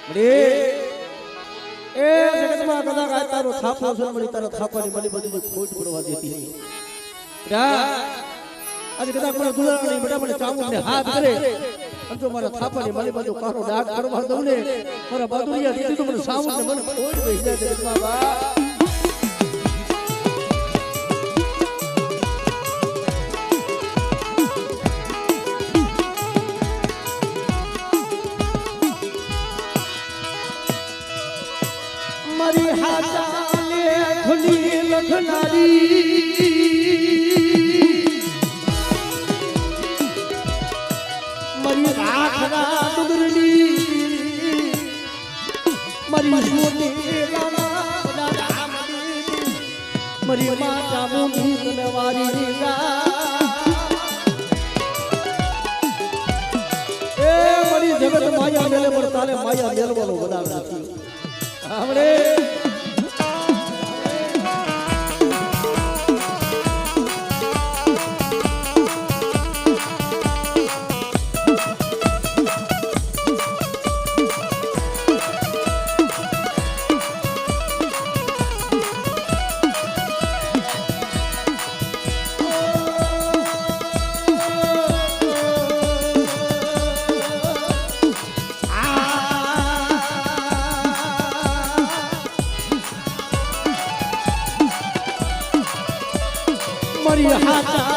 એ જગતમાં કદાચ આ તારો થાપો છે મળી તારો થાપાની મળી બધી ખોટ પડવા દેતી નહીં આજે કદાચ મને દુલારાણી બેટા મને ચામુંડને હાથ કરે અને જો મારા થાપાની મળી બધું કારો ડાઘ કરવા દઉં ને મારા બાદુરિયા દીધી તો મને સામુંડને મને ખોટ વહી જાય જગતમાં બા મારી હાચાને ખુલી લખનારી મારી રાખના ડુંગરની મારી સોની મારી માતા મુની તલવારી એ મારી જગત માયા મેલે પણ તારે માયા મેલવાનો વધાર નથી આવડે મારી હાચા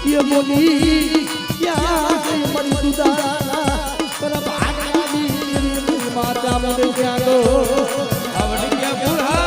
ये बोली क्या मरी दुदाना पर भागनी मेरी माता मुझे क्या दो आवड़ क्या बूढ़ा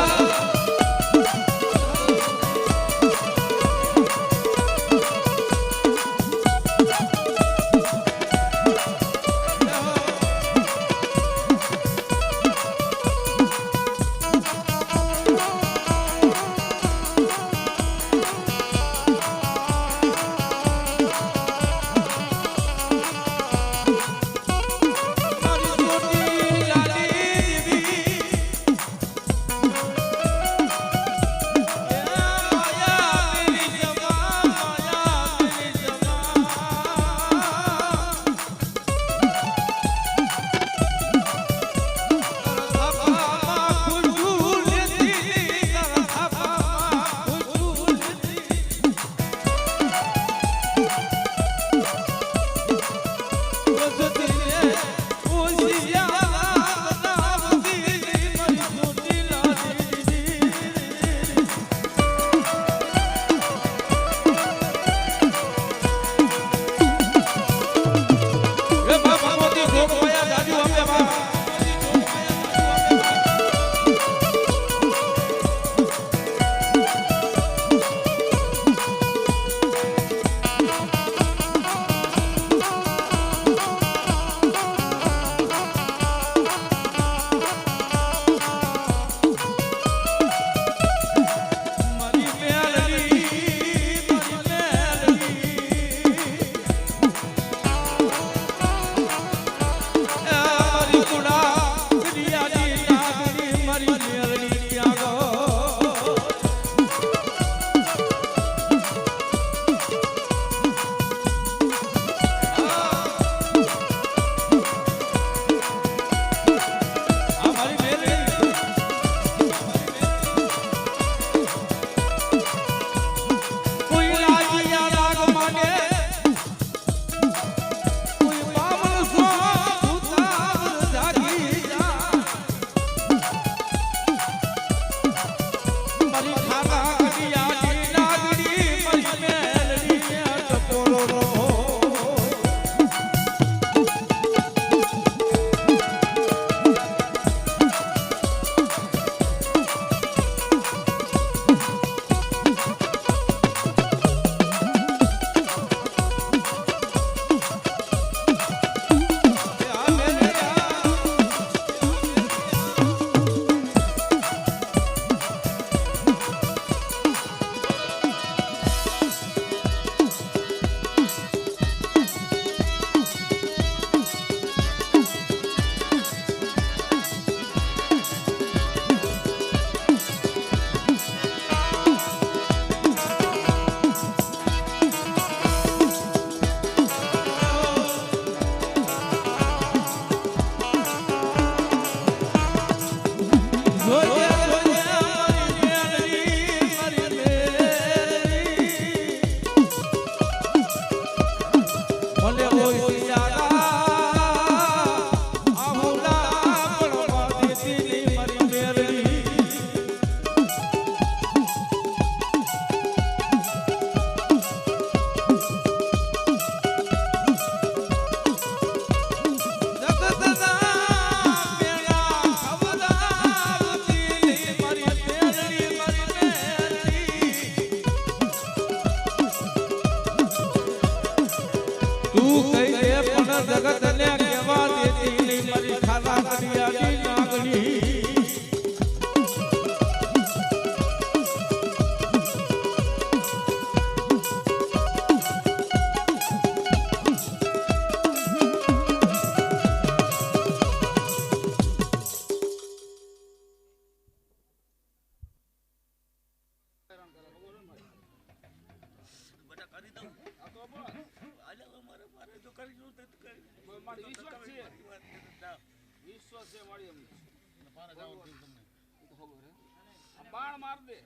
બાણ માર દે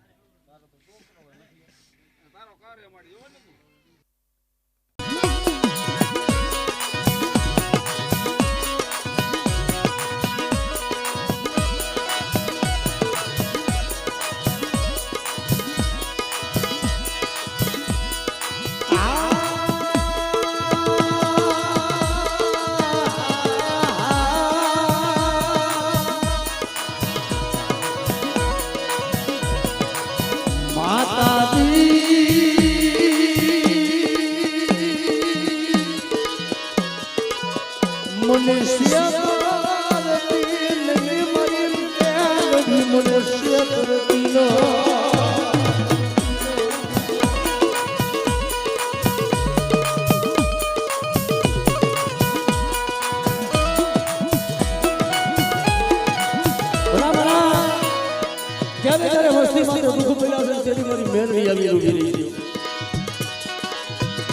તારો કાર્ય મારી એવો નથી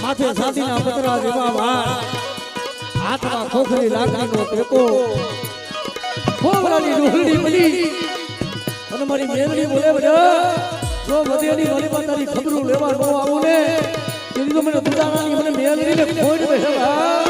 માથે સાધીના પતરા જેવા વાળ, હાથમાં ખોખરી લાકડીનો ટેકો, ખોખરાની ડુહડી બની અને મારી મેરડી બોલે બધા જો વધેની મારી માતાની ખબરું લેવા ન આવું ને તેની તો મને દુદાણાની મને મેરડીને ખોડ બેહવા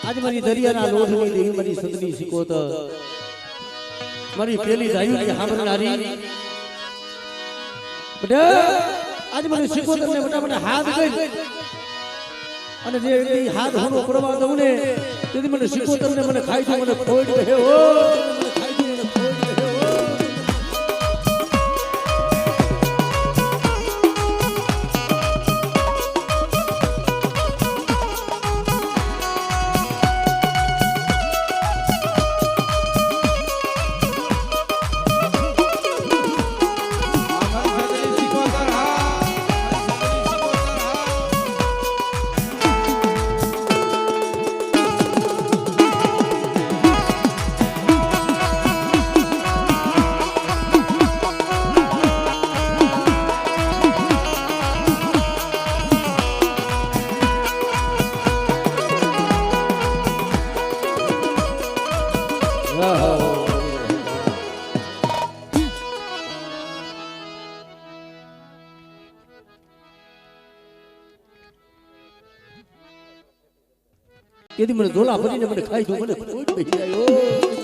आज मारी दरियाना लोढनी देवी मारी सदनी सिकोत मारी पेली जायु की हामरनारी बेटा आज मारी सिकोत ने बेटा મને હાથ ગઈ અને જે વ્યક્તિ હાથ હોનો પડવા દઉં ને તેથી મને સિકોતર ને મને ખાઈ તો મને ખોડ કહે ઓ કેદી મને ઝોલા ભરીને મને ખાઈ દો મને કોઈ બેસી આવ્યો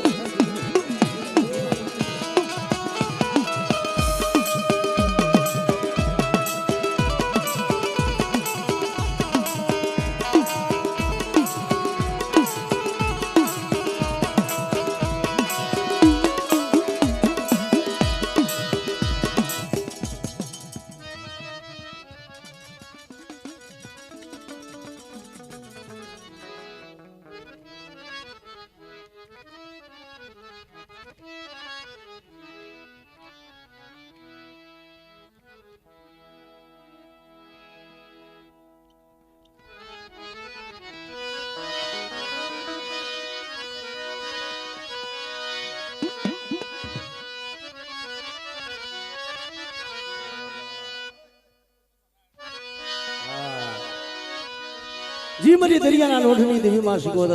જી મરી દરિયાના લોઢની દેવી માં શિકોદર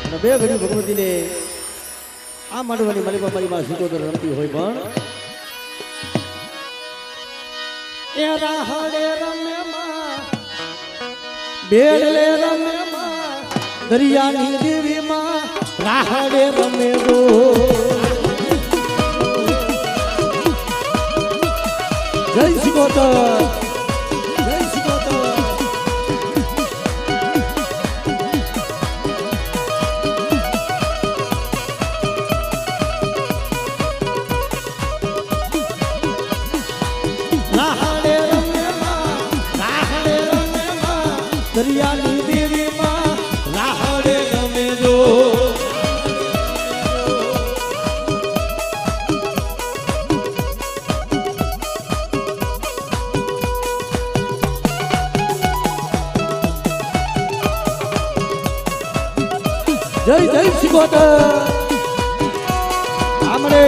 અને બે ઘડી ભગવતીને આ માંડવાની મારી બાપાની માં શિકોદર રમતી હોય પણ એ રાહડે રમે માં બેડલે રમે માં દરિયાની દેવી માં રાહડે રમે ગો જય શિકોદર દરિયાની દેવી માં રાહડે રમે જો જય જય શિકોદર આમરે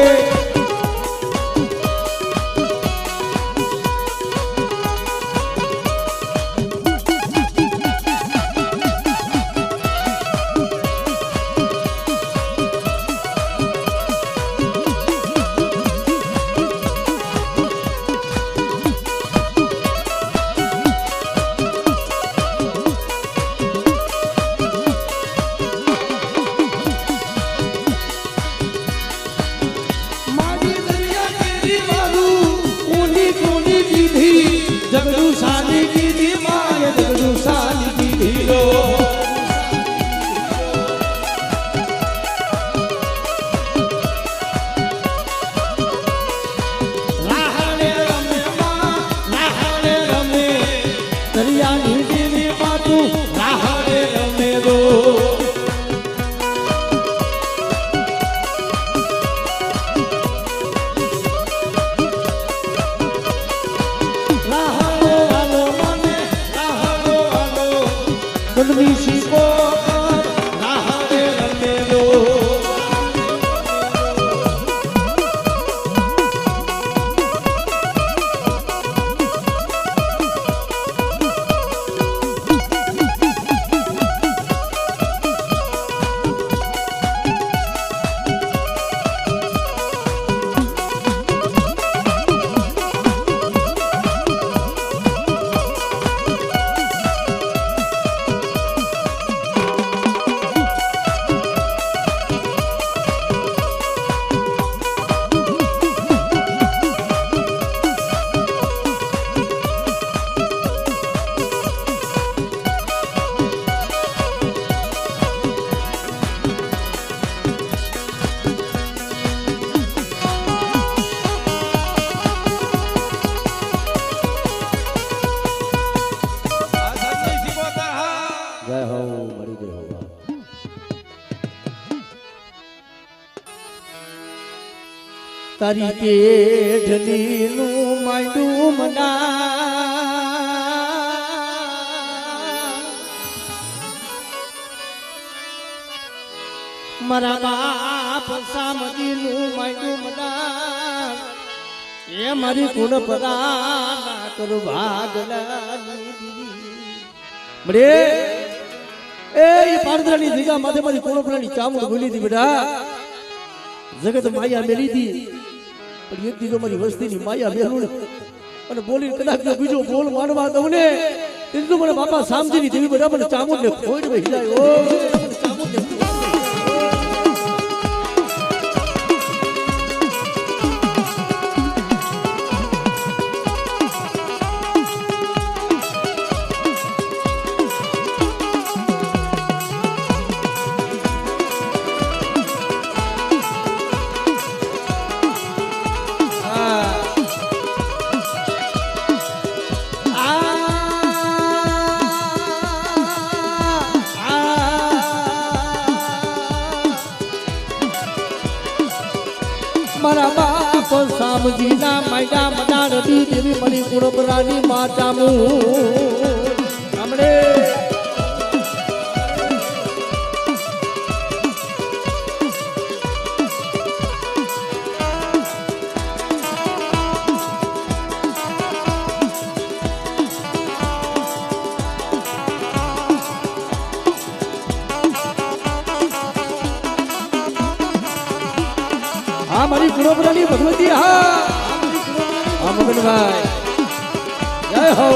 જગડું સાલી કીધી માય જગડું સાલી કીધી લો રાહડે રમે માં રાહડે રમે દરિયાની દેવી માં તું રાહડે રમે રો ગંદની શિકોદર રાહડે રમે લો તારી પેઢલીનું માંડું મના મારા બાપ સામજીનું માંડું મના એ મારી કુળ પરા કરું ભાગલાની મળે એ પારદરાની જગ્યા માથે મારી કોણપરાની ચામુંડ બોલી હતી બેટા જગત માયા મેલી હતી પણ એક દીધો મારી વસ્તીની માયા મેલું અને બોલી કદાચ બીજો બોલ માનવા દઉં ને તો મને બાપા સામજીની દેવી બધા મને ચામુંડ ને ખોઈ બેસી જાય ઓ ચામુંડ ને મારા બાપ સામજીના માયડા મડાડી દેવી મણી કુળપરાની માતામુ હમણે હા મારી કુળપરાની ભગવતી હા મગનભાઈ જય હો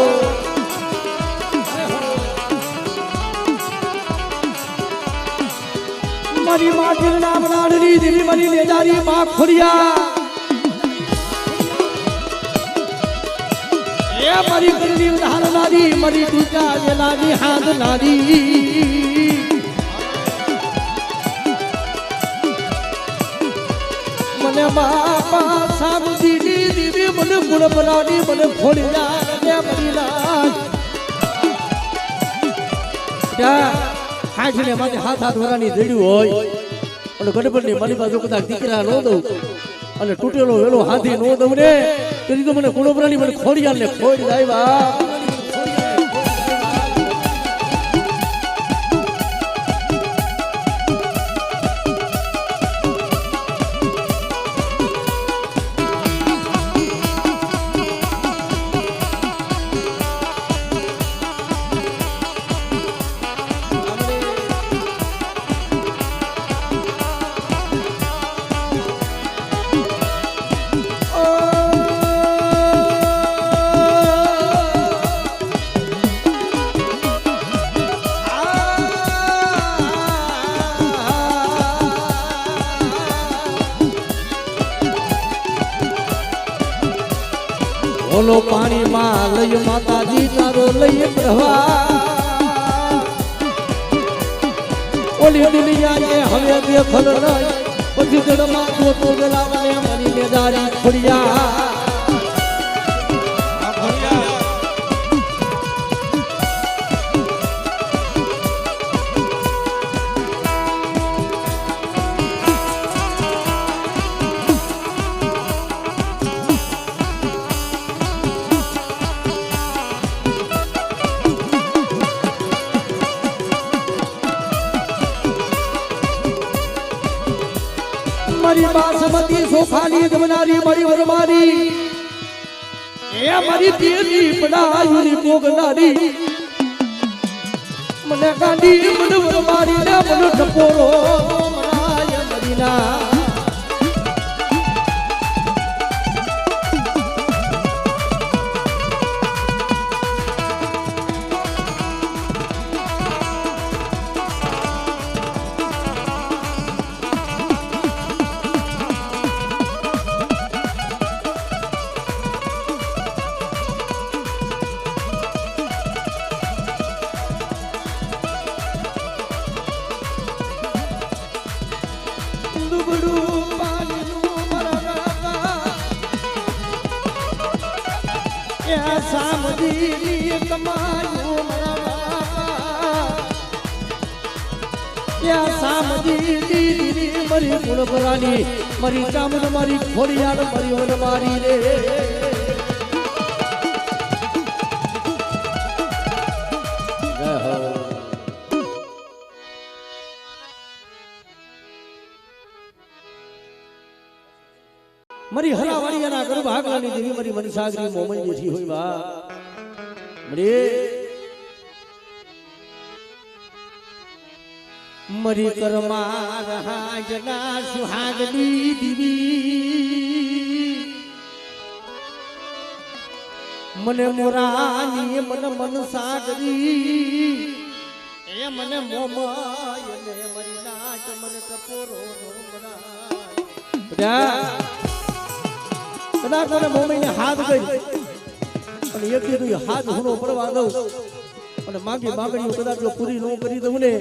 મારી માટીર નામ નાડની દેવી મારી નેજારી માં ખોડિયા એ મારી કરણી ધારનારી મારી દુર્ગા વેલાની હાથ નારી મને બાપા સામજીની દેવી મને ગુણ બનાવી મને ખોડી જાય મરી લાજ માથે હાથ વરાની રેડ્યું હોય અને ગણપતની મારી બાજુ કદાચ દીકરા ન દઉં અને તૂટેલો વેલો હાથી ન દઉં ને તેથી તો મને ગુણપરાની મને ખોડિયાર ને ખોડી જાય બા ઓલો પાણીમાં લઈ માતાજી તારો લઈ પ્રવાહ ઓલી દુનિયાને હવે દેખલ નહીં પછી જડમાં જોતો ગલાવને મારી મેદારી ખોડિયા મારી બાસમતી સોખાલી ગમનારી મારી વરમારી એ મારી દેવી પડાયુની પોગનારી મને ગાંડી મને વરમારી ને મને ટપોરો મનાય મદીના સામજી કમાયું મારા બાપા સામજી મારી ગુણપરાની મારી ચામુંડ મારી ખોડિયાર મારી વનમારી રે મારી હરાવાળીના ગર્ભ આગલાની દેવી મારી મનસાગરી મોમન જેઠી હોય બા મરે મરી કરમાં રહાજના સુહાગની દીવી મને મોરાની મન મન સાગરી એ મને મોમાય ને મરી નાચ મને ટપોરો કદાચ મને મોમાઈને હાથ ગઈ અને એક દીધું હાથ હુનો પડવા દઉં અને માગી માગણીઓ કદાચ જો પૂરી ન કરી દઉં ને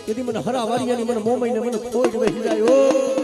તેથી મને હરા વારિયાની મને મોમાઈને મને ખોટ બેસી જાય ઓ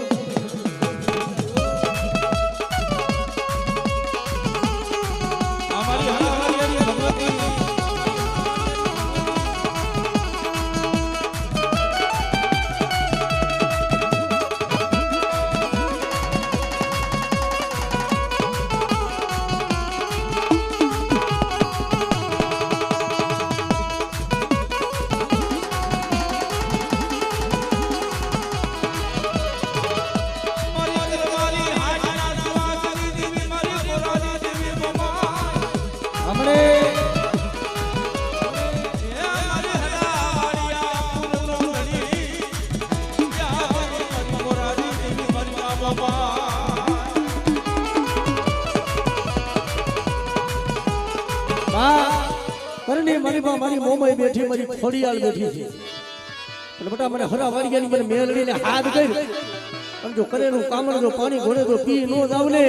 મારી મોમાઈ બેઠી મારી ખોડિયાલ બેઠી છે અને બટા મને હરા વાડિયાની મને મેલડીને હાથ કરી અને જો કરેલું કામણ જો પાણી ઘોડે તો પી નો જાવ ને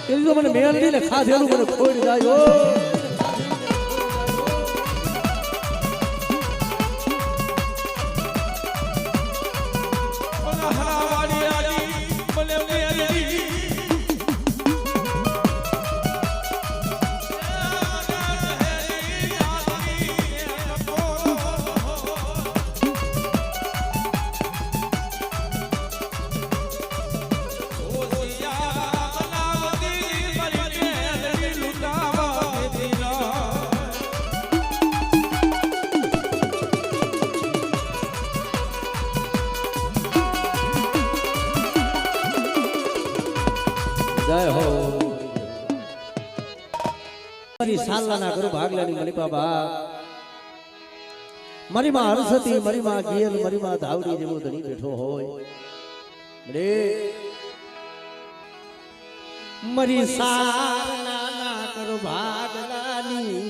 એની તો મને મેલડીને ખાધેલું મને ખોડી જાય ઓ જય હો મારી સાલાના કરું ભાગલાની મળી બાબા મારી માં હરસતી મારી માં ગિયલ મારી માં ધાવડી જેવો ધણી બેઠો હોય રે મારી સાલાના કરું ભાગલાની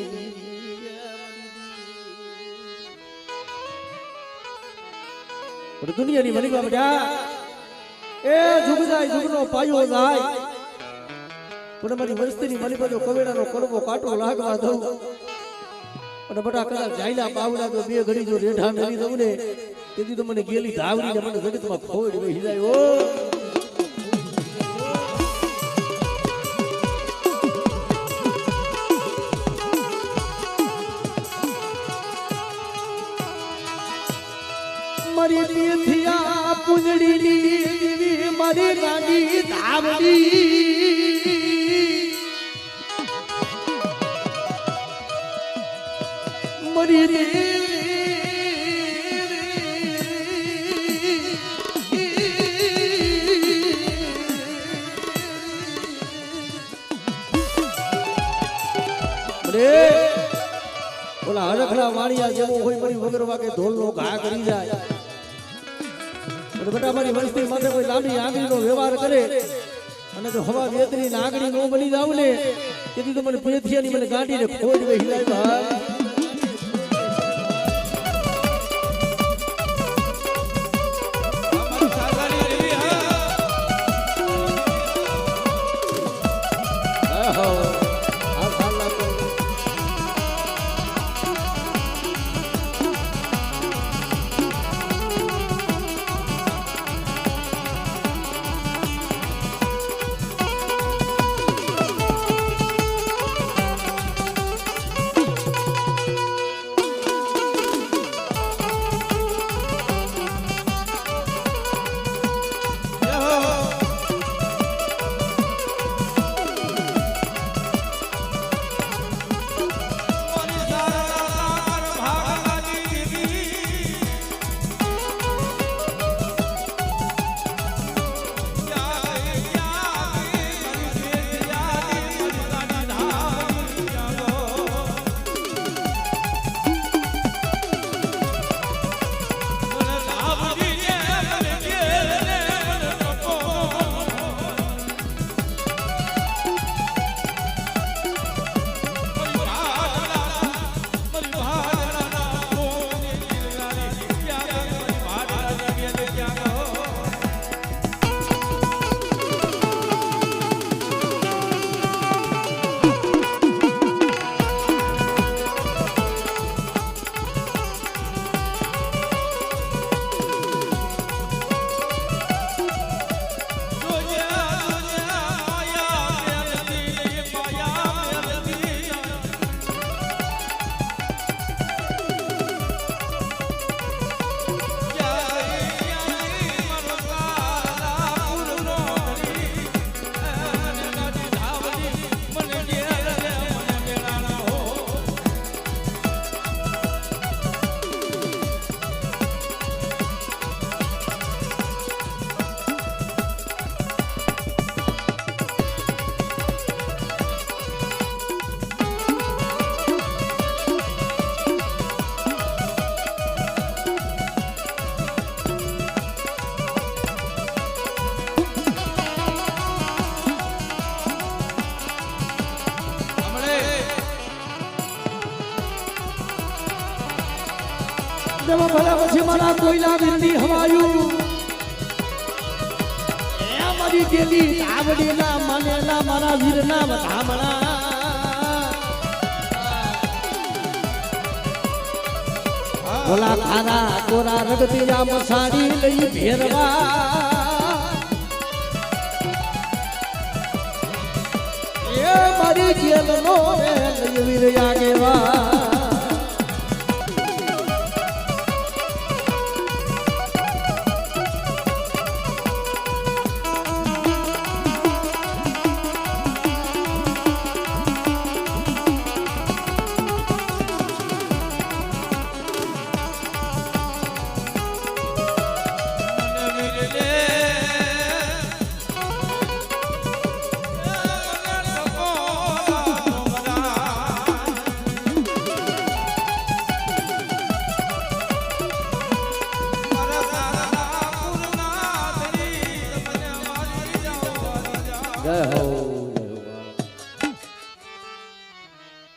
દુનિયાની મળી બાબા એ જુગ જાય જુગનો પાયો જાય પણ મારી વસ્તીની મારી બધો કવેડાનો કડવો કાંટો લાગવા દઉં અને બટા કદાચ જાયલા પાવડા તો બે ઘડી જો રેઢા મેલી દઉં ને તેથી તો મને ગેલી ધાવડીને મને જગતમાં ખોડ વહી જાય ઓ મારી પીથિયા પૂંજડીની મારી ગાડી ધાવડી મરી ઓલા હરખડા વાણિયા જેવો હોય મારી વગર વાગે ઢોલનો ઘા કરી જાય બેટા મારી વસ્તી માટે કોઈ લાંબી આંગળીનો વ્યવહાર કરે અને જો હવા વેતરી આંગળી નો બની જાવ ને તેથી તો મને પેથિયાની મને ગાડીને ખોજ વહી જાય ભાઈ ભલે પછી મારા કોઈલા વીરની હવાયું એ મારી ગેલી આવડીના માનેલા મારા વીરના વધામણા બોલા ખારા કોરા રગતીયા મસાડી લઈ ભેરવા એ મારી જેલનો લઈ વીર આગેવા